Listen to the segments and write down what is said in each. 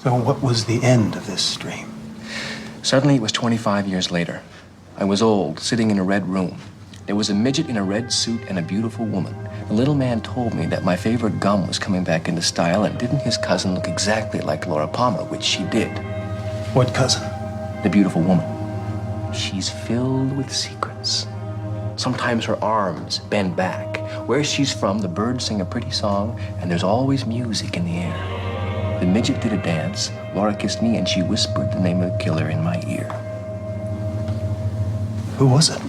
So what was the end of this dream? Suddenly, it was 25 years later. I was old, sitting in a red room. There was a midget in a red suit and a beautiful woman. The little man told me that my favorite gum was coming back into style, and didn't his cousin look exactly like Laura Palmer, which she did. What cousin? The beautiful woman. She's filled with secrets. Sometimes her arms bend back. Where she's from, the birds sing a pretty song, and there's always music in the air. The midget did a dance, Laura kissed me, and she whispered the name of the killer in my ear. Who was it?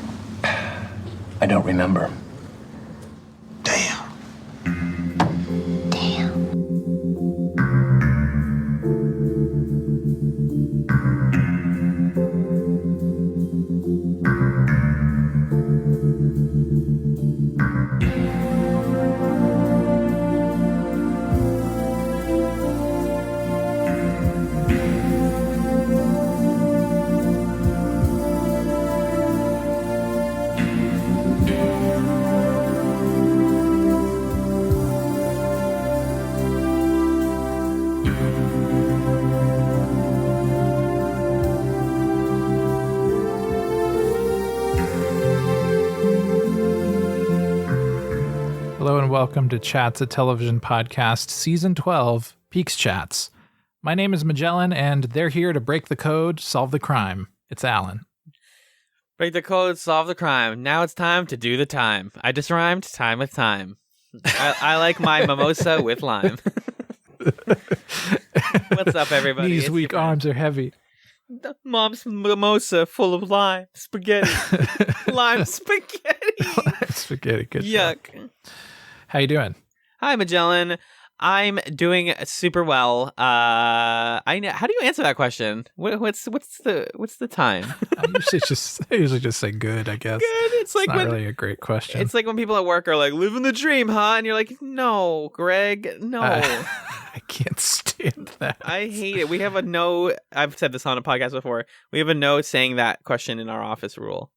I don't remember. Damn. Hello and welcome to Chats, a television podcast, Season 12, PeaksChatz. My name is Magellan, and they're here to break the code, solve the crime. It's Alan. Break the code, solve the crime. Now it's time to do the time. I just rhymed time with time. I like my mimosa with lime. What's up, everybody? These weak arms are heavy. Mom's mimosa full of lime spaghetti. Lime spaghetti. Lime spaghetti, good Yuck. job. How you doing? Hi, Magellan. I'm doing super well. How do you answer that question? What's the time? I usually just say good, I guess. Good. It's like not really a great question. It's like when people at work are like, living the dream, huh? And you're like, no, Greg, no. I can't stand that. I hate it. We have a no. I've said this on a podcast before. We have a no saying that question in our office rule.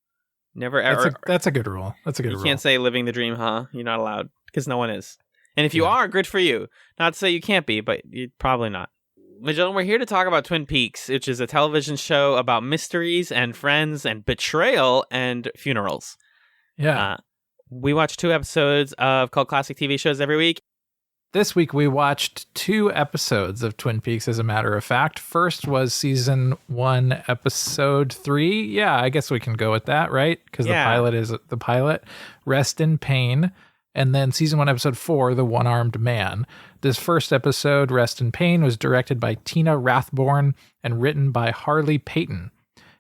Never ever. That's a good rule. That's a good rule. You can't say living the dream, huh? You're not allowed because no one is. And if you are, good for you. Not to say you can't be, but you're probably not. Magellan, we're here to talk about Twin Peaks, which is a television show about mysteries and friends and betrayal and funerals. Yeah. We watch 2 episodes of cult classic TV shows every week. This week we watched 2 episodes of Twin Peaks, as a matter of fact. First was season 1, episode 3. Yeah, I guess we can go with that, right? Because the pilot is the pilot. Rest in Pain. And then season 1, episode 4, The One-Armed Man. This first episode, Rest in Pain, was directed by Tina Rathborn and written by Harley Payton.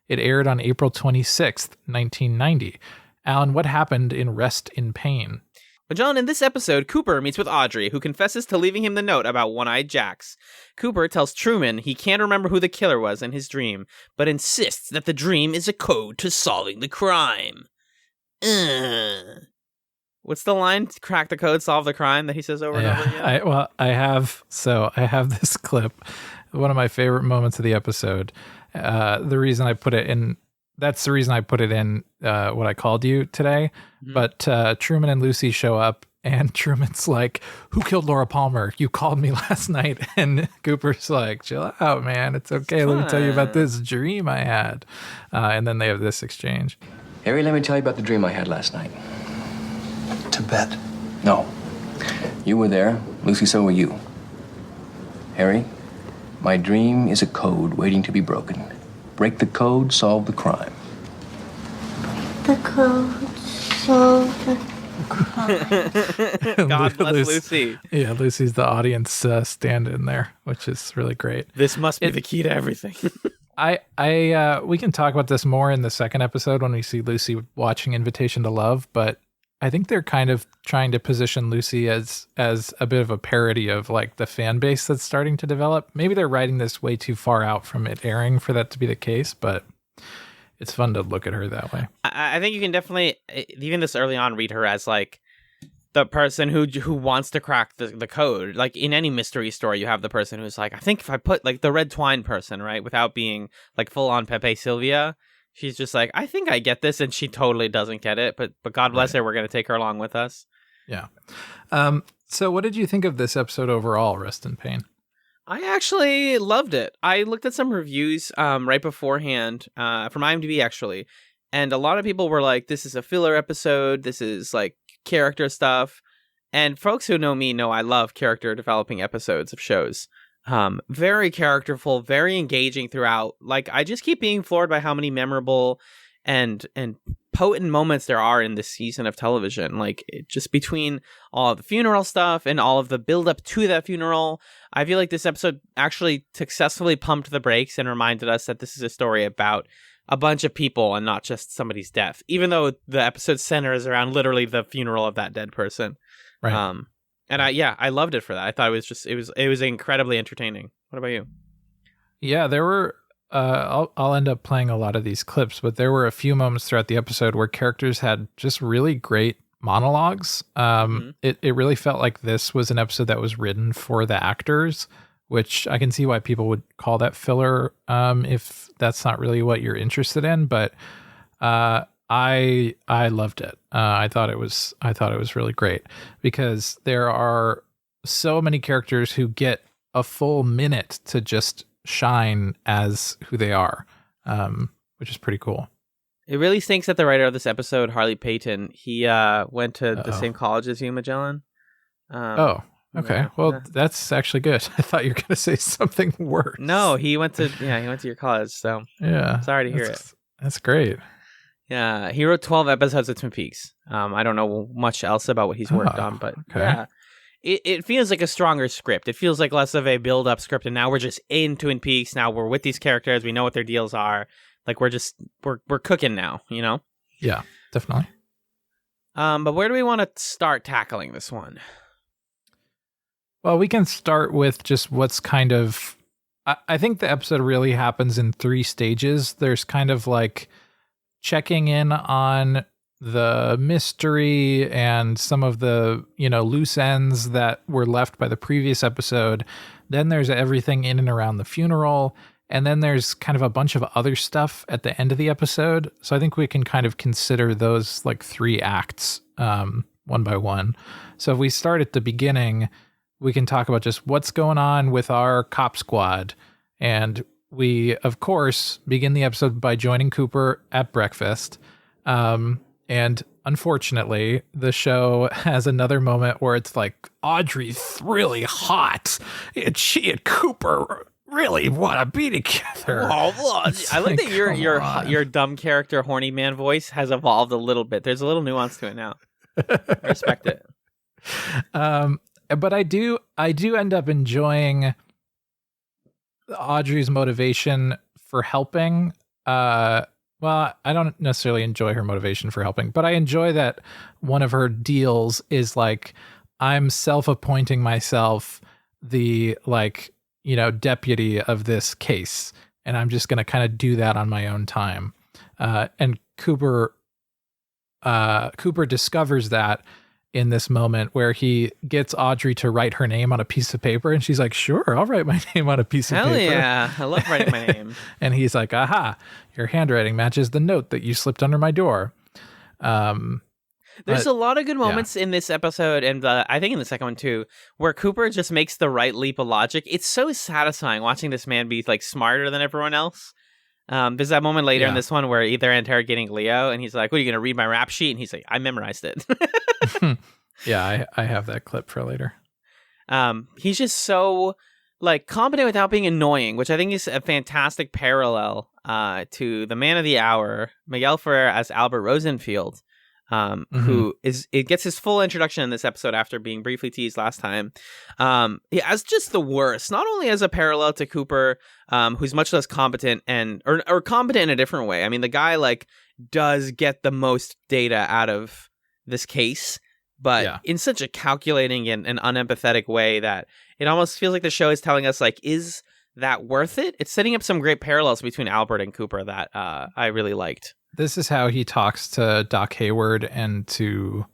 It aired on April 26th, 1990. Alan, what happened in Rest in Pain? Magellan, in this episode, Cooper meets with Audrey, who confesses to leaving him the note about One-Eyed Jacks. Cooper tells Truman he can't remember who the killer was in his dream, but insists that the dream is a code to solving the crime. What's the line? Crack the code, solve the crime that he says over and over again? I have this clip, one of my favorite moments of the episode. The reason I put it in, that's the reason I put it in what I called you today. Mm-hmm. But Truman and Lucy show up, and Truman's like, "Who killed Laura Palmer? You called me last night." And Cooper's like, "Chill out, man. It's okay. Let me tell you about this dream I had." And then they have this exchange. Harry, let me tell you about the dream I had last night. Tibet. No. You were there. Lucy, so were you. Harry, my dream is a code waiting to be broken. Break the code, solve the crime. The code, solve the crime. God bless Lucy. Yeah, Lucy's the audience stand-in there, which is really great. This must be the key to everything. We can talk about this more in the second episode when we see Lucy watching Invitation to Love, but I think they're kind of trying to position Lucy as a bit of a parody of like the fan base that's starting to develop. Maybe they're writing this way too far out from it airing for that to be the case, but it's fun to look at her that way. I think you can definitely, even this early on, read her as like the person who wants to crack the code. Like in any mystery story, you have the person who's like, I think if I put like the red twine person, right, without being like full on Pepe Sylvia. She's just like, I think I get this, and she totally doesn't get it. But God bless her, we're going to take her along with us. Yeah. So what did you think of this episode overall, Rest in Pain? I actually loved it. I looked at some reviews right beforehand from IMDb, actually. And a lot of people were like, this is a filler episode. This is like character stuff. And folks who know me know I love character developing episodes of shows. Very characterful, very engaging throughout. Like, I just keep being floored by how many memorable and potent moments there are in this season of television. Like, just between all of the funeral stuff and all of the build up to that funeral, I feel like this episode actually successfully pumped the brakes and reminded us that this is a story about a bunch of people and not just somebody's death, even though the episode centers around literally the funeral of that dead person. Right. And I loved it for that. I thought it was incredibly entertaining. What about you? Yeah, there were I'll end up playing a lot of these clips, but there were a few moments throughout the episode where characters had just really great monologues. It really felt like this was an episode that was written for the actors, which I can see why people would call that filler if that's not really what you're interested in. But I loved it. I thought it was really great because there are so many characters who get a full minute to just shine as who they are, which is pretty cool. It really stinks that the writer of this episode, Harley Payton, he went to the same college as you, Magellan. Okay. Yeah. Well, that's actually good. I thought you were going to say something worse. No, he went to your college. So yeah, sorry to hear it. That's great. Yeah, he wrote 12 episodes of Twin Peaks. I don't know much else about what he's worked on, but yeah, it feels like a stronger script. It feels like less of a build-up script, and now we're just in Twin Peaks. Now we're with these characters. We know what their deals are. Like we're cooking now, you know? Yeah, definitely. But where do we want to start tackling this one? Well, we can start with just what's kind of... I think the episode really happens in 3 stages. There's kind of like checking in on the mystery and some of the, loose ends that were left by the previous episode. Then there's everything in and around the funeral. And then there's kind of a bunch of other stuff at the end of the episode. So I think we can kind of consider those like 3 acts one by one. So if we start at the beginning, we can talk about just what's going on with our cop squad. And we, of course, begin the episode by joining Cooper at breakfast. And unfortunately, the show has another moment where it's like, Audrey's really hot. And she and Cooper really want to be together. Oh, I like that your dumb character, horny man voice has evolved a little bit. There's a little nuance to it now. I respect it. But I do end up enjoying Audrey's motivation for helping. Well, I don't necessarily enjoy her motivation for helping, but I enjoy that one of her deals is like, I'm self-appointing myself the deputy of this case, and I'm just going to kind of do that on my own time. And Cooper discovers that in this moment where he gets Audrey to write her name on a piece of paper, and she's like, sure, I'll write my name on a piece of paper. Hell yeah, I love writing my name. And he's like, aha, your handwriting matches the note that you slipped under my door. There's a lot of good moments in this episode, and I think in the second one too, where Cooper just makes the right leap of logic. It's so satisfying watching this man be like smarter than everyone else. There's that moment later in this one where they're interrogating Leo, and he's like, what, are you going to read my rap sheet? And he's like, I memorized it. Yeah, I have that clip for later. He's just so like competent without being annoying, which I think is a fantastic parallel to the man of the hour, Miguel Ferrer as Albert Rosenfield. Who gets his full introduction in this episode after being briefly teased last time. As just the worst, not only as a parallel to Cooper, who's much less competent or competent in a different way. I mean, the guy does get the most data out of this case, but in such a calculating and unempathetic way that it almost feels like the show is telling us, is that worth it? It's setting up some great parallels between Albert and Cooper that I really liked. This is how he talks to Doc Hayward and to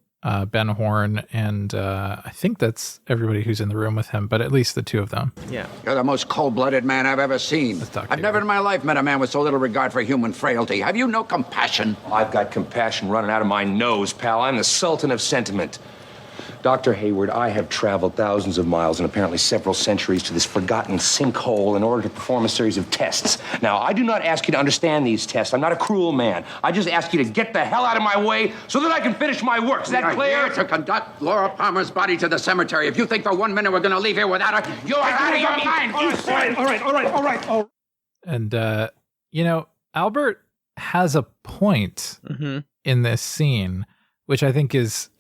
Ben Horn, and I think that's everybody who's in the room with him, but at least the 2 of them. Yeah. You're the most cold-blooded man I've ever seen. I've never in my life met a man with so little regard for human frailty. Have you no compassion? I've got compassion running out of my nose, pal. I'm the Sultan of sentiment. Dr. Hayward, I have traveled thousands of miles and apparently several centuries to this forgotten sinkhole in order to perform a series of tests. Now, I do not ask you to understand these tests. I'm not a cruel man. I just ask you to get the hell out of my way so that I can finish my work. Is that clear? Here to conduct Laura Palmer's body to the cemetery. If you think for 1 minute we're going to leave here without her, you're out of your mind. All right. And, Albert has a point in this scene, which I think is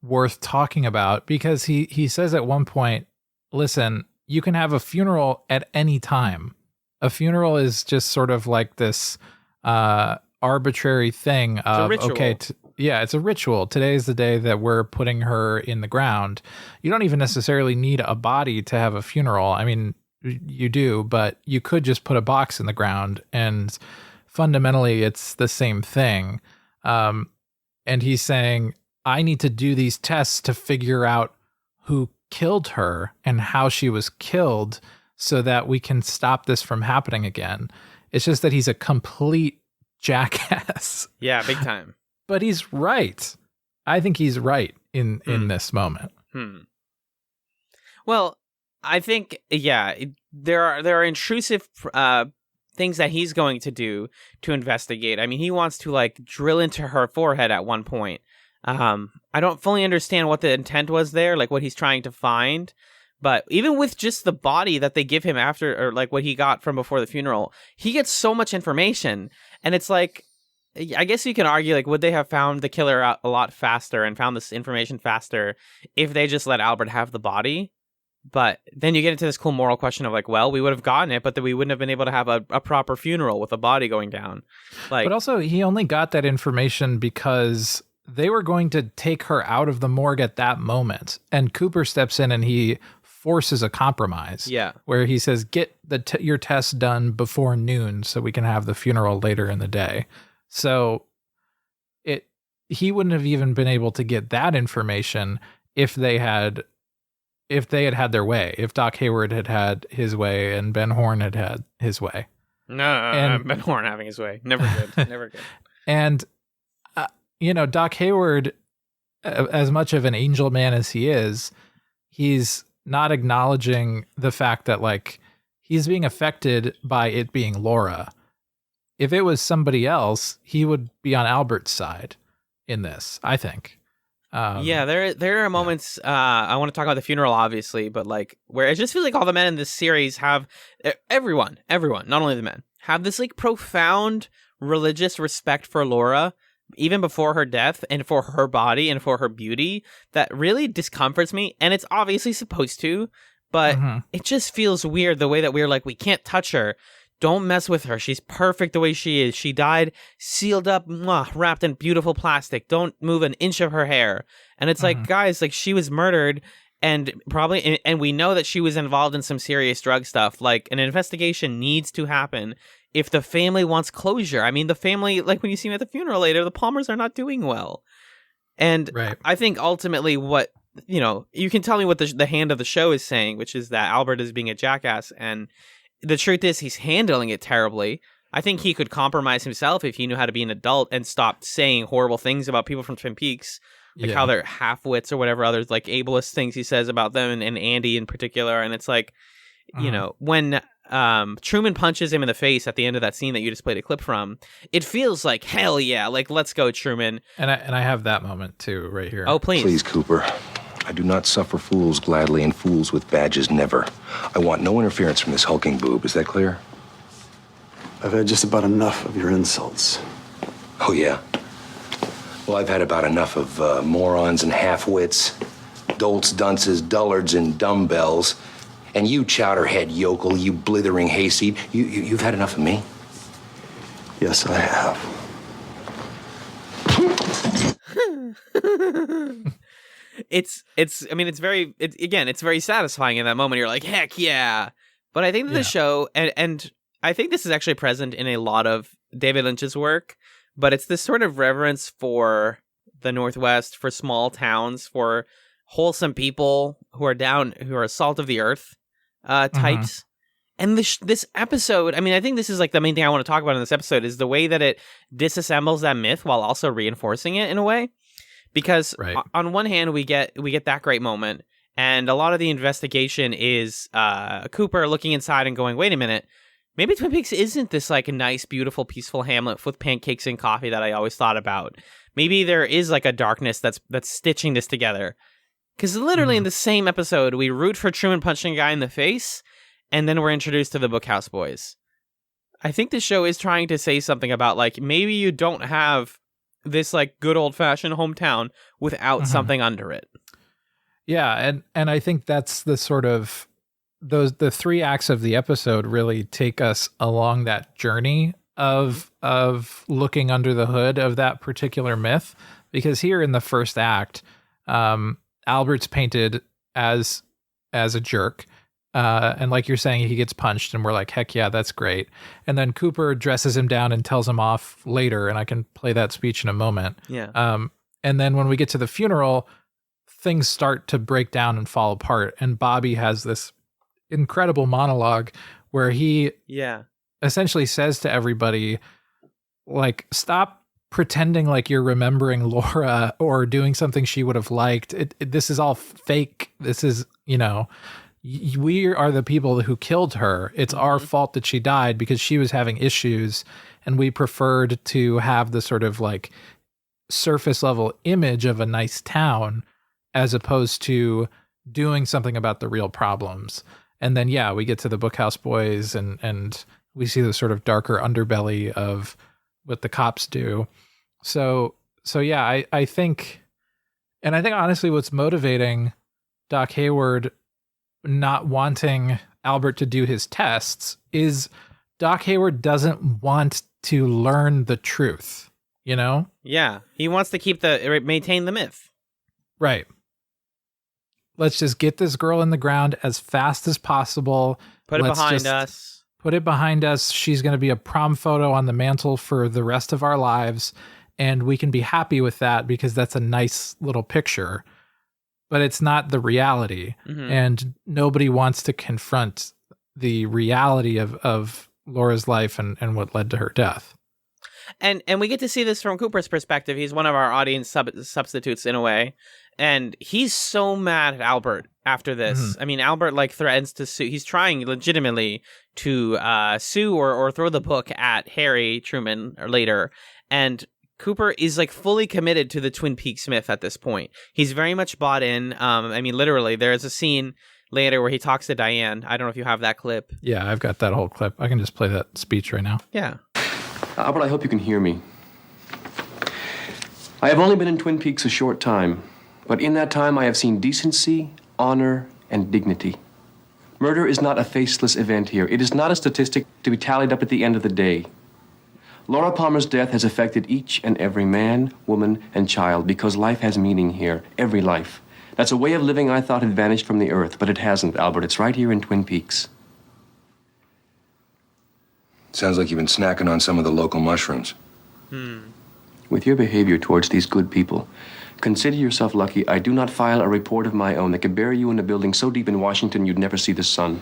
worth talking about, because he says at one point, listen, you can have a funeral at any time. A funeral is just sort of like this arbitrary thing of, okay, it's a ritual. Today's the day that we're putting her in the ground. You don't even necessarily need a body to have a funeral. I mean, you do, but you could just put a box in the ground, and fundamentally it's the same thing. And he's saying, I need to do these tests to figure out who killed her and how she was killed so that we can stop this from happening again. It's just that he's a complete jackass. Yeah, big time. But he's right. I think he's right in this moment. Well, I think, there are intrusive things that he's going to do to investigate. I mean, he wants to drill into her forehead at one point. I don't fully understand what the intent was there, what he's trying to find. But even with just the body that they give him after, or what he got from before the funeral, he gets so much information. And it's I guess you can argue, would they have found the killer out a lot faster and found this information faster if they just let Albert have the body? But then you get into this cool moral question of we would have gotten it, but then we wouldn't have been able to have a proper funeral with a body going down. But also, he only got that information because they were going to take her out of the morgue at that moment. And Cooper steps in and he forces a compromise. Yeah. Where he says, get your tests done before noon so we can have the funeral later in the day. So he wouldn't have even been able to get that information if they had their way, if Doc Hayward had his way and Ben Horne had his way. No, Ben Horne having his way. Never good. Never good. And, Doc Hayward, as much of an angel man as he is, he's not acknowledging the fact that he's being affected by it being Laura. If it was somebody else, he would be on Albert's side in this, I think. There are moments, I want to talk about the funeral, obviously, but where it just feels like all the men in this series have, everyone, not only the men, have this profound religious respect for Laura, even before her death, and for her body and for her beauty, that really discomforts me. And it's obviously supposed to, but it just feels weird the way that we're we can't touch her. Don't mess with her. She's perfect the way she is. She died sealed up, wrapped in beautiful plastic. Don't move an inch of her hair. And it's guys, she was murdered, and probably, and we know that she was involved in some serious drug stuff. An investigation needs to happen if the family wants closure. I mean, the family, when you see them at the funeral later, the Palmers are not doing well. And I think ultimately what, you can tell me what the hand of the show is saying, which is that Albert is being a jackass, and the truth is he's handling it terribly. I think he could compromise himself if he knew how to be an adult and stop saying horrible things about people from Twin Peaks, how they're half-wits or whatever other ableist things he says about them, and Andy in particular. And it's when Truman punches him in the face at the end of that scene that you just played a clip from, it feels like, hell yeah, let's go, Truman. And I have that moment too right here. Oh, please. Please, Cooper. I do not suffer fools gladly, and fools with badges never. I want no interference from this hulking boob. Is that clear? I've had just about enough of your insults. Oh, yeah? Well, I've had about enough of morons and half-wits, dolts, dunces, dullards, and dumbbells. And you, chowderhead yokel, you blithering hayseed, you've had enough of me? Yes, I have. It's very satisfying in that moment. You're like, heck yeah. But I think that the show, and I think this is actually present in a lot of David Lynch's work, but it's this sort of reverence for the Northwest, for small towns, for wholesome people who are salt of the earth types. And this episode, I think this is the main thing I want to talk about in this episode, is the way that it disassembles that myth while also reinforcing it in a way. because Right. on one hand we get that great moment, and a lot of the investigation is Cooper looking inside and going, wait a minute, maybe Twin Peaks isn't this like a nice, beautiful, peaceful hamlet with pancakes and coffee that I always thought about. Maybe there is like a darkness that's stitching this together. Because literally in the same episode, we root for Truman punching a guy in the face, and then we're introduced to the Bookhouse Boys. I think the show is trying to say something about, like, maybe you don't have this, like, good old-fashioned hometown without something under it. Yeah, and I think that's the sort of the 3 acts of the episode really take us along that journey of looking under the hood of that particular myth. Because here in the first act, Albert's painted as a jerk. And like you're saying, he gets punched and we're like, heck yeah, that's great. And then Cooper dresses him down and tells him off later. And I can play that speech in a moment. Yeah. And then when we get to the funeral, things start to break down and fall apart. And Bobby has this incredible monologue where he essentially says to everybody, like, stop pretending like you're remembering Laura or doing something she would have liked. This is all fake. This is, we are the people who killed her. It's our fault that she died because she was having issues, and we preferred to have the sort of like surface level image of a nice town as opposed to doing something about the real problems. And then, we get to the Bookhouse Boys and we see the sort of darker underbelly of what the cops do. So I think honestly what's motivating Doc Hayward not wanting Albert to do his tests is Doc Hayward doesn't want to learn the truth, Yeah, he wants to maintain the myth. Right. Let's just get this girl in the ground as fast as possible. Put it behind us. Put it behind us. She's going to be a prom photo on the mantle for the rest of our lives. And we can be happy with that because that's a nice little picture. But it's not the reality. And nobody wants to confront the reality of Laura's life and what led to her death. And we get to see this from Cooper's perspective. He's one of our audience substitutes in a way. And he's so mad at Albert after this. I mean, Albert threatens to sue. He's trying legitimately to sue or throw the book at Harry Truman or later. And Cooper is fully committed to the Twin Peaks myth at this point. He's very much bought in. I mean, literally, there's a scene later where he talks to Diane. I don't know if you have that clip. Yeah, I've got that whole clip. I can just play that speech right now. Yeah. Albert, I hope you can hear me. I have only been in Twin Peaks a short time, but in that time I have seen decency, honor, and dignity. Murder is not a faceless event here. It is not a statistic to be tallied up at the end of the day. Laura Palmer's death has affected each and every man, woman, and child because life has meaning here, every life. That's a way of living I thought had vanished from the earth, but it hasn't, Albert. It's right here in Twin Peaks. Sounds like you've been snacking on some of the local mushrooms. With your behavior towards these good people, consider yourself lucky I do not file a report of my own that could bury you in a building so deep in Washington you'd never see the sun.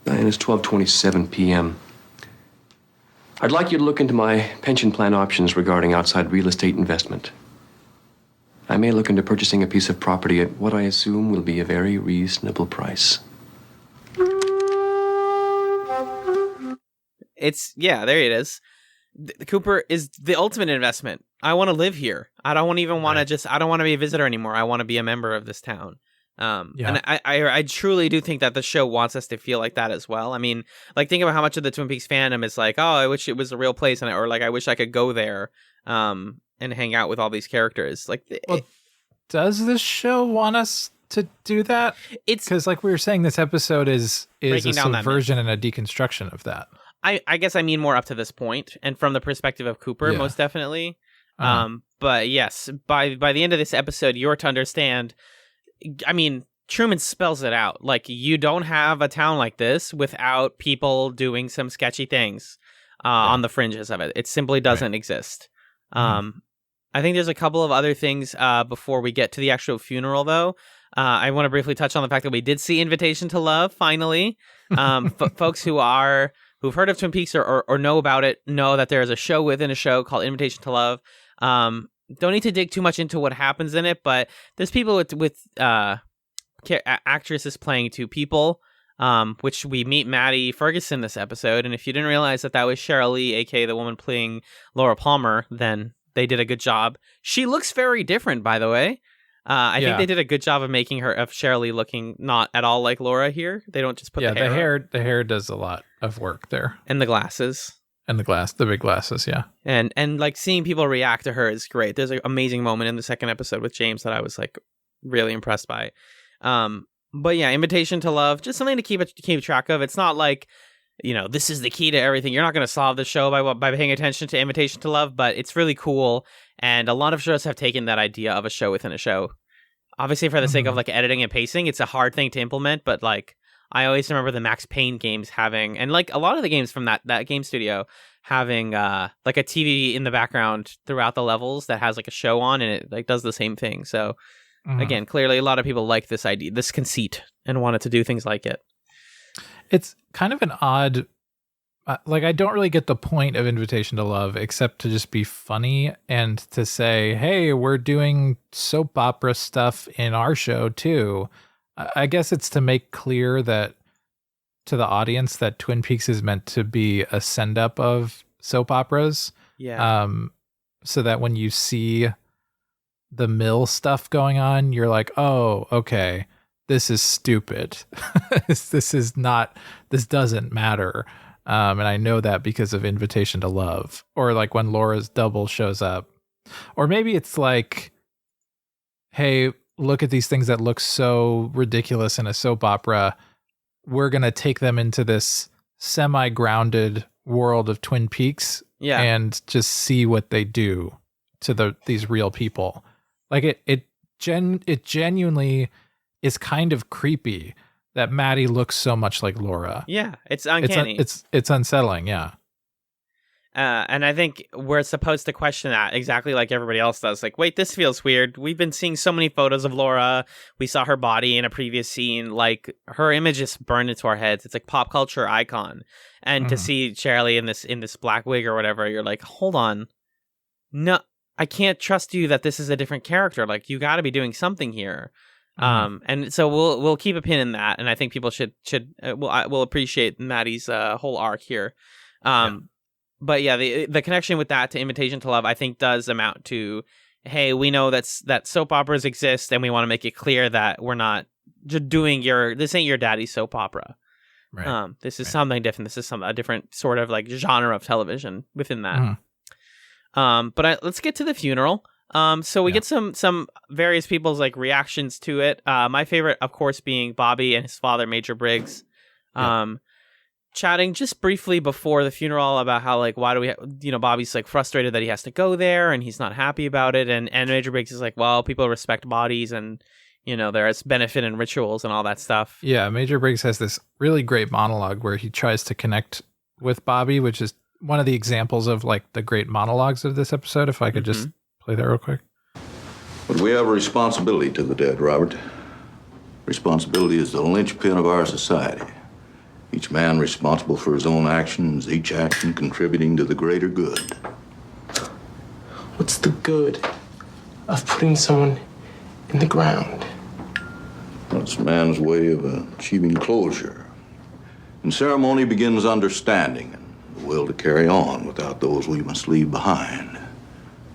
And it's 12:27 p.m. I'd like you to look into my pension plan options regarding outside real estate investment. I may look into purchasing a piece of property at what I assume will be a very reasonable price. There it is. Cooper is the ultimate investment. I want to live here. I don't even want to I don't want to be a visitor anymore. I want to be a member of this town. And I truly do think that the show wants us to feel like that as well. I mean, think about how much of the Twin Peaks fandom is like, oh, I wish it was a real place, or I wish I could go there and hang out with all these characters. Does this show want us to do that? It's because, like we were saying, this episode is a subversion and a deconstruction of that. I guess I mean more up to this point, and from the perspective of Cooper, most definitely. But yes, by the end of this episode, you're to understand. I mean, Truman spells it out. You don't have a town like this without people doing some sketchy things on the fringes of it. It simply doesn't exist. I think there's a couple of other things before we get to the actual funeral, though. I want to briefly touch on the fact that we did see Invitation to Love finally. Folks who've heard of Twin Peaks or know about it know that there is a show within a show called Invitation to Love. Don't need to dig too much into what happens in it, but there's people with actresses playing two people, which we meet Maddie Ferguson this episode. And if you didn't realize that was Cheryl Lee, aka the woman playing Laura Palmer, then they did a good job. She looks very different, by the way. I think they did a good job of making of Cheryl Lee looking not at all like Laura here. They don't just put the hair. The hair does a lot of work there, and the glasses. And the big glasses, yeah. And like seeing people react to her is great. There's an amazing moment in the second episode with James that I was like really impressed by. But yeah, Invitation to Love, just something to keep track of. It's not like, this is the key to everything. You're not going to solve the show by paying attention to Invitation to Love, but it's really cool. And a lot of shows have taken that idea of a show within a show. Obviously, for the sake of like editing and pacing, it's a hard thing to implement, but like I always remember the Max Payne games having, and like a lot of the games from that game studio having like a TV in the background throughout the levels that has like a show on, and it like does the same thing. So again, clearly a lot of people like this idea, this conceit, and wanted to do things like it. It's kind of an odd, like I don't really get the point of Invitation to Love except to just be funny and to say, hey, we're doing soap opera stuff in our show too. I guess it's to make clear that to the audience that Twin Peaks is meant to be a send up of soap operas. Yeah. So that when you see the mill stuff going on, you're like, oh, okay, this is stupid. this doesn't matter. And I know that because of Invitation to Love, or like when Laura's double shows up, or maybe it's like, hey, look at these things that look so ridiculous in a soap opera. We're going to take them into this semi-grounded world of Twin Peaks and just see what they do to these real people. Like it genuinely is kind of creepy that Maddie looks so much like Laura. Yeah, it's uncanny. It's unsettling, yeah. And I think we're supposed to question that exactly like everybody else does. Like, wait, this feels weird. We've been seeing so many photos of Laura. We saw her body in a previous scene. Like, her image is burned into our heads. It's like pop culture icon. And to see Cheryl in this black wig or whatever, you're like, hold on. No, I can't trust you that this is a different character. Like, you got to be doing something here. And so we'll keep a pin in that. And I think people will appreciate Maddie's whole arc here. But yeah, the connection with that to Invitation to Love, I think, does amount to, hey, we know that soap operas exist, and we want to make it clear that we're not just doing this ain't your daddy's soap opera. Right. This is something different. This is a different sort of like genre of television within that. But let's get to the funeral. So we get some various people's like reactions to it. My favorite, of course, being Bobby and his father, Major Briggs. Chatting just briefly before the funeral about how like why do we Bobby's like frustrated that he has to go there and he's not happy about it, and Major Briggs is like, well, people respect bodies and there is benefit in rituals and all that stuff. Yeah, Major Briggs has this really great monologue where he tries to connect with Bobby, which is one of the examples of like the great monologues of this episode. If I could just play that real quick. But we have a responsibility to the dead, Robert. Responsibility is the linchpin of our society. Each man responsible for his own actions, each action contributing to the greater good. What's the good of putting someone in the ground? Well, it's man's way of achieving closure. And ceremony begins understanding and the will to carry on without those we must leave behind.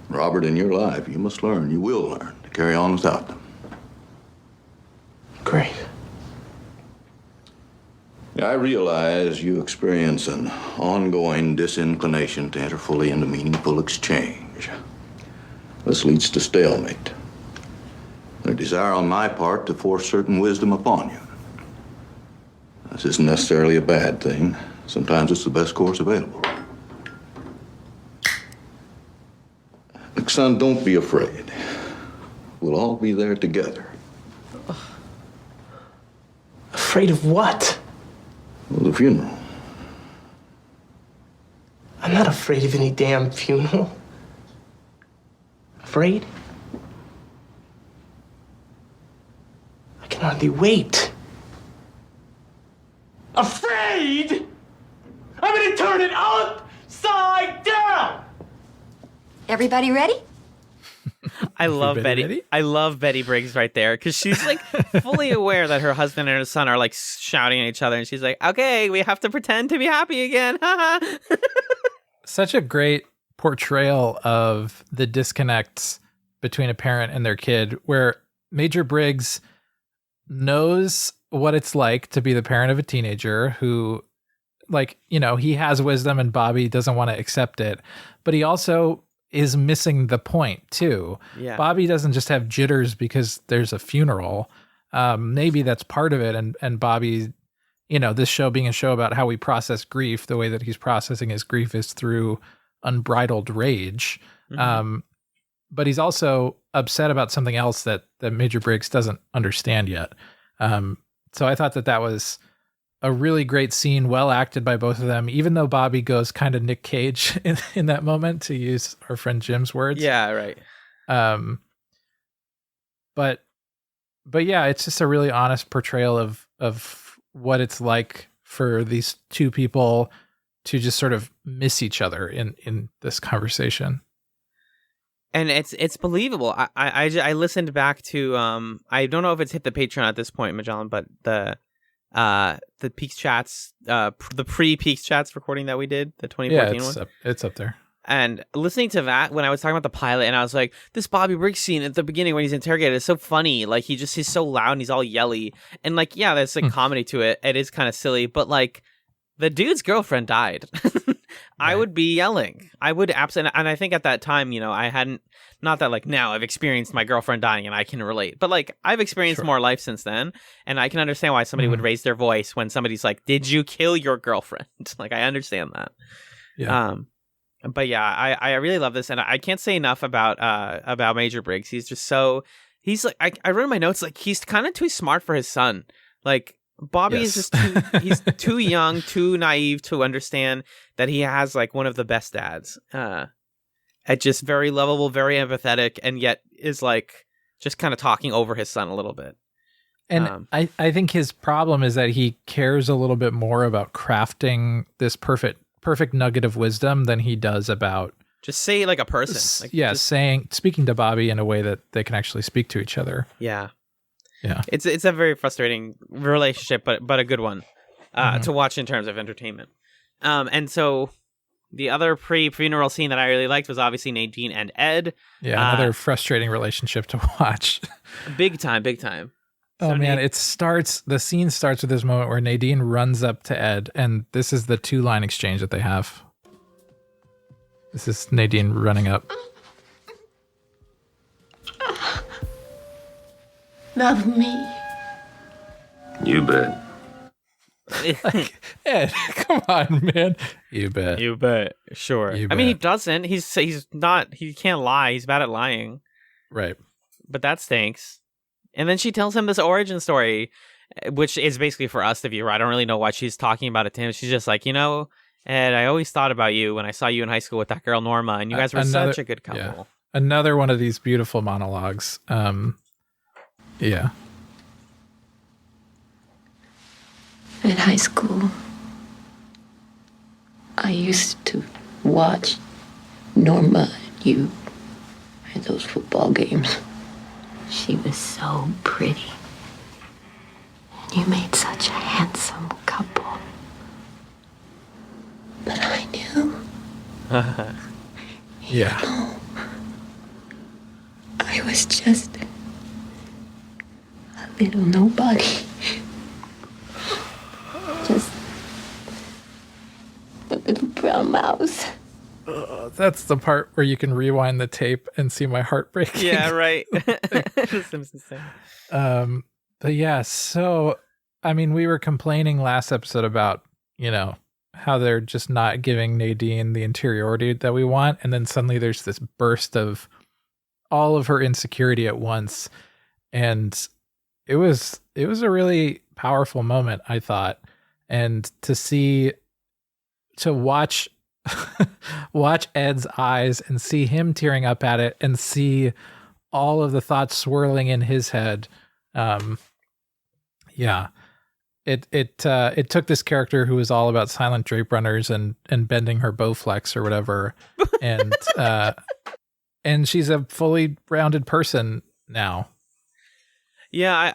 Robert, in your life, you will learn to carry on without them. Great. I realize you experience an ongoing disinclination to enter fully into meaningful exchange. This leads to stalemate. A desire on my part to force certain wisdom upon you. This isn't necessarily a bad thing. Sometimes it's the best course available. Look, son, don't be afraid. We'll all be there together. Afraid of what? Well, the funeral. I'm not afraid of any damn funeral. Afraid? hardly wait. Afraid? I'm gonna turn it upside down! Everybody ready? I love Betty. Ready? I love Betty Briggs right there because she's like fully aware that her husband and her son are like shouting at each other, and she's like, "Okay, we have to pretend to be happy again." Such a great portrayal of the disconnects between a parent and their kid, where Major Briggs knows what it's like to be the parent of a teenager who, like, you know, he has wisdom and Bobby doesn't want to accept it, but he also is missing the point too. Yeah. Bobby doesn't just have jitters because there's a funeral. Maybe that's part of it. And Bobby, you know, this show being a show about how we process grief, the way that he's processing his grief is through unbridled rage. But he's also upset about something else that Major Briggs doesn't understand yet. So I thought that was a really great scene, well acted by both of them, even though Bobby goes kind of Nick Cage in that moment, to use our friend Jim's words. Yeah, right. But yeah, it's just a really honest portrayal of what it's like for these two people to just sort of miss each other in this conversation. And it's believable. I listened back to I don't know if it's hit the Patreon at this point, Magellan, but the PeaksChatz, the pre-PeaksChatz recording that we did, the 2014 one. It's up there. And listening to that when I was talking about the pilot, and I was like, this Bobby Briggs scene at the beginning when he's interrogated is so funny. Like he's so loud and he's all yelly, and like yeah, there's like comedy to it. It is kind of silly, but like the dude's girlfriend died. I would be yelling. I would absolutely, and I think at that time, you know, I hadn't, not that like now I've experienced my girlfriend dying and I can relate, but like I've experienced more life since then, and I can understand why somebody would raise their voice when somebody's like, "Did you kill your girlfriend?" Like I understand that. Yeah. But yeah, I really love this, and I can't say enough about Major Briggs. He's just so, he's like, I wrote in my notes like he's kind of too smart for his son. Like Bobby is just he's too young, too naive to understand that he has like one of the best dads. At just very lovable, very empathetic, and yet is like just kind of talking over his son a little bit. And I think his problem is that he cares a little bit more about crafting this perfect nugget of wisdom than he does about just say like a person. Like, speaking to Bobby in a way that they can actually speak to each other. Yeah. Yeah. It's a very frustrating relationship, but a good one to watch in terms of entertainment. And so the other pre-funeral scene that I really liked was obviously Nadine and Ed. Yeah, another frustrating relationship to watch. Big time. Oh man, the scene starts with this moment where Nadine runs up to Ed, and this is the 2-line exchange that they have. This is Nadine running up. Love me. You bet. Like, Ed, come on, man. You bet. Sure. You I mean, he bet. doesn't. He's not. He can't lie. He's bad at lying. Right. But that stinks. And then she tells him this origin story, which is basically for us, the viewer. I don't really know why she's talking about it to him. She's just like, you know, Ed, I always thought about you when I saw you in high school with that girl Norma, and you guys were such a good couple. Yeah. Another one of these beautiful monologues. Yeah. In high school, I used to watch Norma and you at those football games. She was so pretty. You made such a handsome couple. But I knew. Yeah. I was just a little nobody. Just a little brown mouse. That's the part where you can rewind the tape and see my heart breaking. Yeah, right. The Simpsons thing. But yeah, so I mean, we were complaining last episode about, you know, how they're just not giving Nadine the interiority that we want, and then suddenly there's this burst of all of her insecurity at once, and it was a really powerful moment, I thought. And to watch Ed's eyes and see him tearing up at it and see all of the thoughts swirling in his head, Yeah. It took this character who was all about silent drape runners and bending her Bowflex or whatever, and she's a fully rounded person now. Yeah,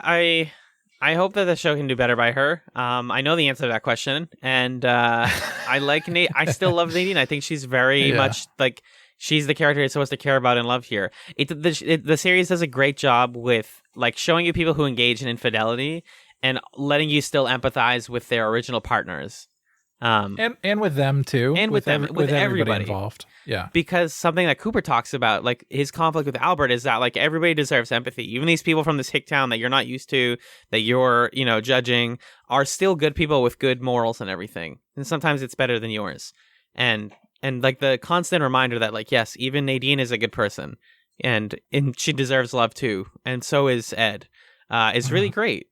I hope that the show can do better by her. I know the answer to that question, and I like Nate. I still love Nadine. I think she's very much like she's the character you're supposed to care about and love here. The series does a great job with like showing you people who engage in infidelity and letting you still empathize with their original partners. And with them too. And with everybody everybody involved. Yeah. Because something that Cooper talks about, like his conflict with Albert, is that like everybody deserves empathy. Even these people from this hick town that you're not used to, that you're, judging, are still good people with good morals and everything. And sometimes it's better than yours. And like the constant reminder that like, yes, even Nadine is a good person and she deserves love too. And so is Ed, is really great.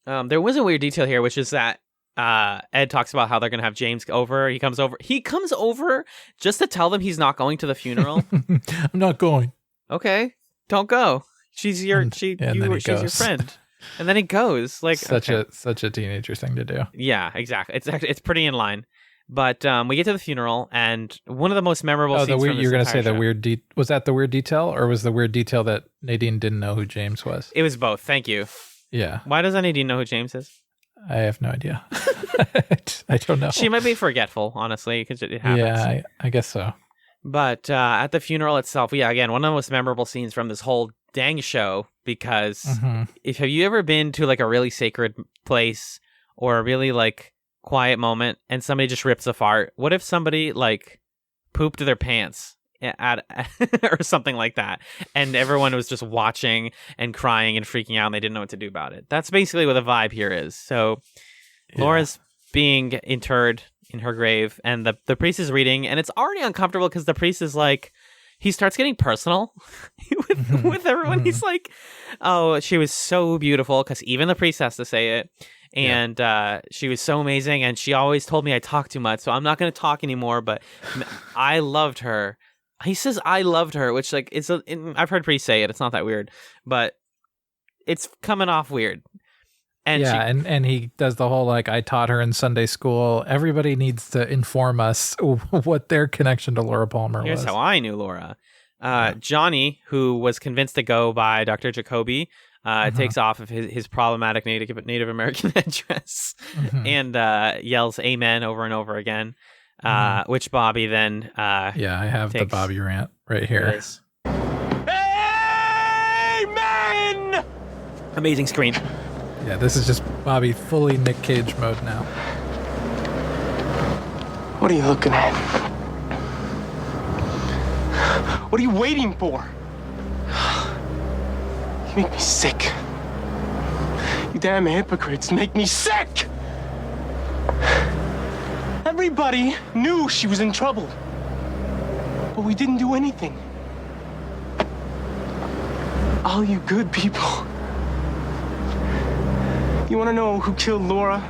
There was a weird detail here, which is that Ed talks about how they're going to have James over. He comes over just to tell them he's not going to the funeral. I'm not going. Okay, don't go. She's your she's your friend. And then he goes. Like such a teenager thing to do. Yeah, exactly. It's pretty in line. But we get to the funeral, and one of the most memorable scenes. You're going to say the weird was that the weird detail, or was the weird detail that Nadine didn't know who James was? It was both. Thank you. Yeah. Why doesn't Nadine know who James is? I have no idea. I don't know. She might be forgetful, honestly, because it happens. Yeah, I guess so. But at the funeral itself, again, one of the most memorable scenes from this whole dang show, because have you ever been to like a really sacred place or a really like quiet moment and somebody just rips a fart? What if somebody like pooped their pants or something like that, and everyone was just watching and crying and freaking out and they didn't know what to do about it? That's basically what the vibe here is. So Laura's being interred in her grave, and the priest is reading, and it's already uncomfortable because the priest is like, he starts getting personal with everyone. He's like, oh, she was so beautiful, because even the priest has to say it. And she was so amazing, and she always told me I talk too much, so I'm not going to talk anymore, but I loved her. He says I loved her, which like I've heard priests say it. It's not that weird, but it's coming off weird. And and he does the whole like, I taught her in Sunday school. Everybody needs to inform us what their connection to Laura Palmer was. Here's how I knew Laura. Johnny, who was convinced to go by Dr. Jacoby, takes off of his problematic Native American headdress and yells amen over and over again, which Bobby then I have the Bobby rant right here. Amen! Amazing screen. Yeah, this is just Bobby fully Nick Cage mode now. What are you looking at? What are you waiting for? You make me sick. You damn hypocrites make me sick! Everybody knew she was in trouble. But we didn't do anything. All you good people. You want to know who killed Laura?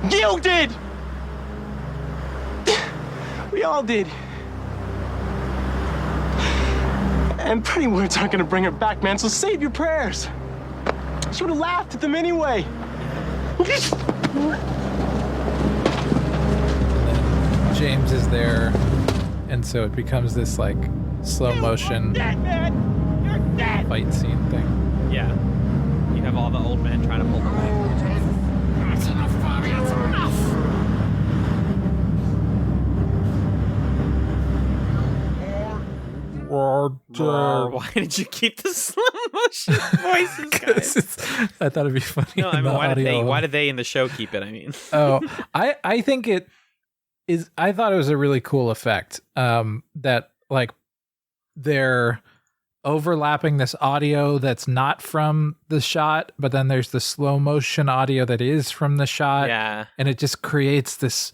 You did! We all did. And pretty words aren't going to bring her back, man, so save your prayers. She would have laughed at them anyway. James is there, and so it becomes this like slow motion fight scene thing. Yeah. You have all the old men trying to pull her back. That's enough, Bobby. That's enough. Why did you keep the slow motion voices, guys? I thought it'd be funny. No, I mean, why did they in the show keep it? I mean, I think it is. I thought it was a really cool effect. That like they're overlapping this audio that's not from the shot, but then there's the slow motion audio that is from the shot. Yeah, and it just creates this.